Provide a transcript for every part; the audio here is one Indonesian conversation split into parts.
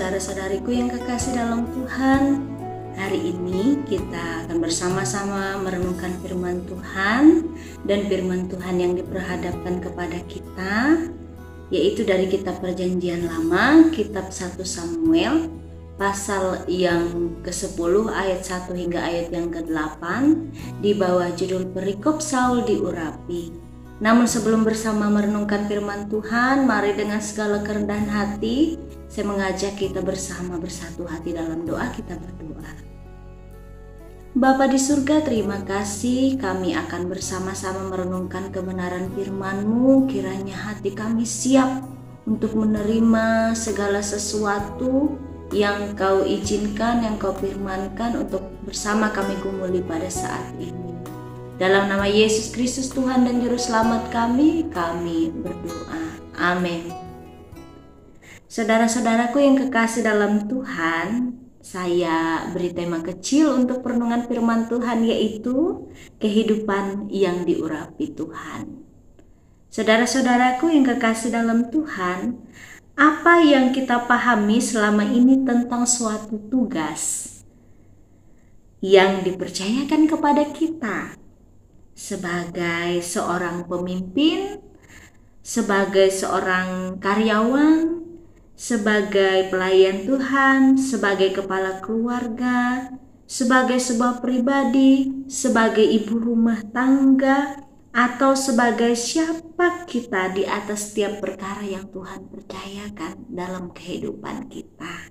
saudara-saudariku yang kekasih dalam Tuhan, hari ini kita akan bersama-sama merenungkan firman Tuhan, dan firman Tuhan yang diperhadapkan kepada kita yaitu dari kitab Perjanjian Lama, kitab 1 Samuel pasal yang ke-10 ayat 1 hingga ayat yang ke-8 di bawah judul Perikop Saul diurapi. Namun sebelum bersama merenungkan firman Tuhan, mari dengan segala kerendahan hati saya mengajak kita bersama bersatu hati dalam doa. Kita berdoa. Bapa di surga, terima kasih kami akan bersama-sama merenungkan kebenaran firman-Mu. Kiranya hati kami siap untuk menerima segala sesuatu yang Kau izinkan, yang Kau firmankan untuk bersama kami gumuli pada saat ini. Dalam nama Yesus Kristus Tuhan dan Juru Selamat kami berdoa. Amin. Saudara-saudaraku yang kekasih dalam Tuhan, saya beri tema kecil untuk perenungan firman Tuhan, yaitu kehidupan yang diurapi Tuhan. Saudara-saudaraku yang kekasih dalam Tuhan, apa yang kita pahami selama ini tentang suatu tugas yang dipercayakan kepada kita sebagai seorang pemimpin, sebagai seorang karyawan, sebagai pelayan Tuhan, sebagai kepala keluarga, sebagai sebuah pribadi, sebagai ibu rumah tangga, atau sebagai siapa kita di atas setiap perkara yang Tuhan percayakan dalam kehidupan kita.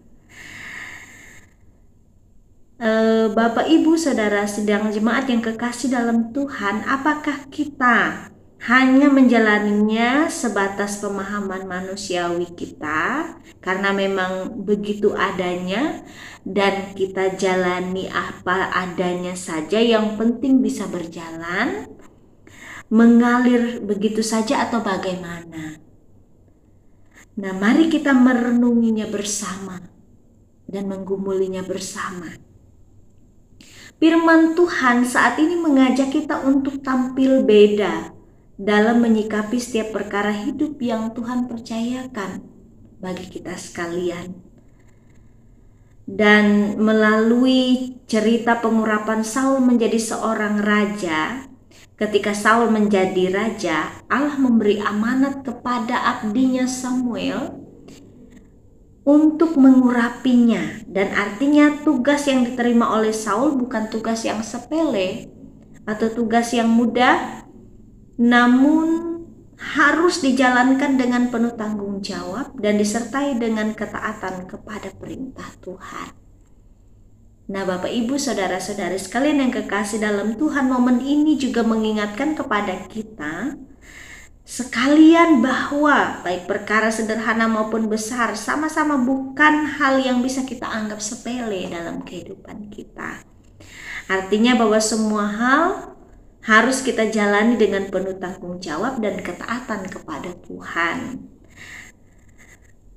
Bapak, Ibu, Saudara sedang jemaat yang kekasih dalam Tuhan, apakah kita hanya menjalaninya sebatas pemahaman manusiawi kita karena memang begitu adanya dan kita jalani apa adanya saja, yang penting bisa berjalan, mengalir begitu saja, atau bagaimana? Nah, mari kita merenunginya bersama dan menggumulinya bersama. Firman Tuhan saat ini mengajak kita untuk tampil beda dalam menyikapi setiap perkara hidup yang Tuhan percayakan bagi kita sekalian. Dan melalui cerita pengurapan Saul menjadi seorang raja, ketika Saul menjadi raja, Allah memberi amanat kepada abdinya Samuel untuk mengurapinya. Dan artinya tugas yang diterima oleh Saul bukan tugas yang sepele atau tugas yang mudah, namun harus dijalankan dengan penuh tanggung jawab dan disertai dengan ketaatan kepada perintah Tuhan. Nah, Bapak, Ibu, Saudara-saudari sekalian yang kekasih dalam Tuhan, momen ini juga mengingatkan kepada kita sekalian bahwa baik perkara sederhana maupun besar sama-sama bukan hal yang bisa kita anggap sepele dalam kehidupan kita. Artinya bahwa semua hal harus kita jalani dengan penuh tanggung jawab dan ketaatan kepada Tuhan.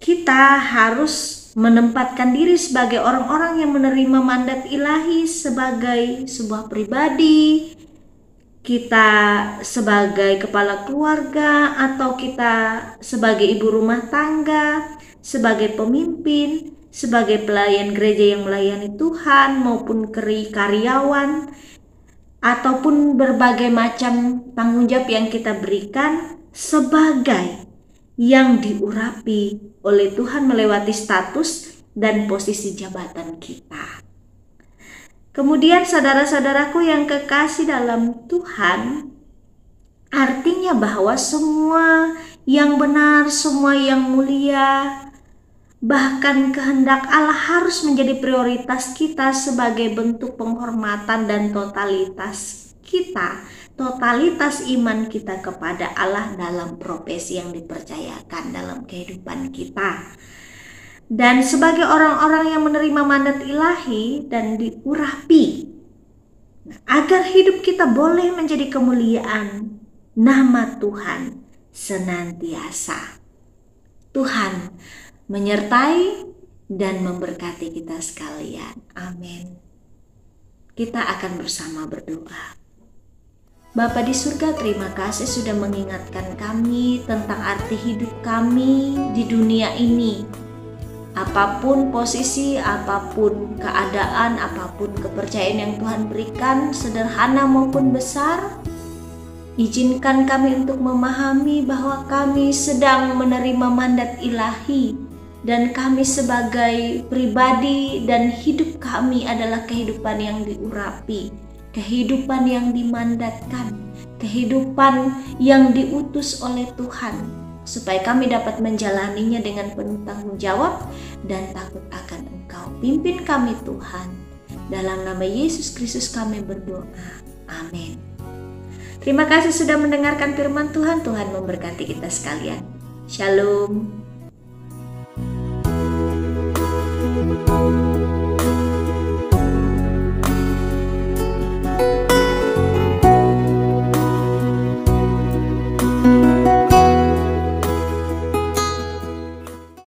Kita harus menempatkan diri sebagai orang-orang yang menerima mandat ilahi sebagai sebuah pribadi, kita sebagai kepala keluarga, atau kita sebagai ibu rumah tangga, sebagai pemimpin, sebagai pelayan gereja yang melayani Tuhan, maupun karyawan, ataupun berbagai macam tanggung jawab yang kita berikan sebagai yang diurapi oleh Tuhan melewati status dan posisi jabatan kita. Kemudian saudara-saudaraku yang kekasih dalam Tuhan, artinya bahwa semua yang benar, semua yang mulia, bahkan kehendak Allah harus menjadi prioritas kita sebagai bentuk penghormatan dan totalitas kita, totalitas iman kita kepada Allah dalam profesi yang dipercayakan dalam kehidupan kita. Dan sebagai orang-orang yang menerima mandat ilahi dan diurapi, agar hidup kita boleh menjadi kemuliaan nama Tuhan senantiasa. Tuhan menyertai dan memberkati kita sekalian. Amin. Kita akan bersama berdoa. Bapa di surga, terima kasih sudah mengingatkan kami tentang arti hidup kami di dunia ini. Apapun posisi, apapun keadaan, apapun kepercayaan yang Tuhan berikan, sederhana maupun besar, izinkan kami untuk memahami bahwa kami sedang menerima mandat ilahi, dan kami sebagai pribadi dan hidup kami adalah kehidupan yang diurapi, kehidupan yang dimandatkan, kehidupan yang diutus oleh Tuhan, supaya kami dapat menjalaninya dengan penuh tanggung jawab dan takut akan Engkau. Pimpin kami Tuhan, dalam nama Yesus Kristus kami berdoa, amin. Terima kasih sudah mendengarkan firman Tuhan. Tuhan memberkati kita sekalian. Shalom.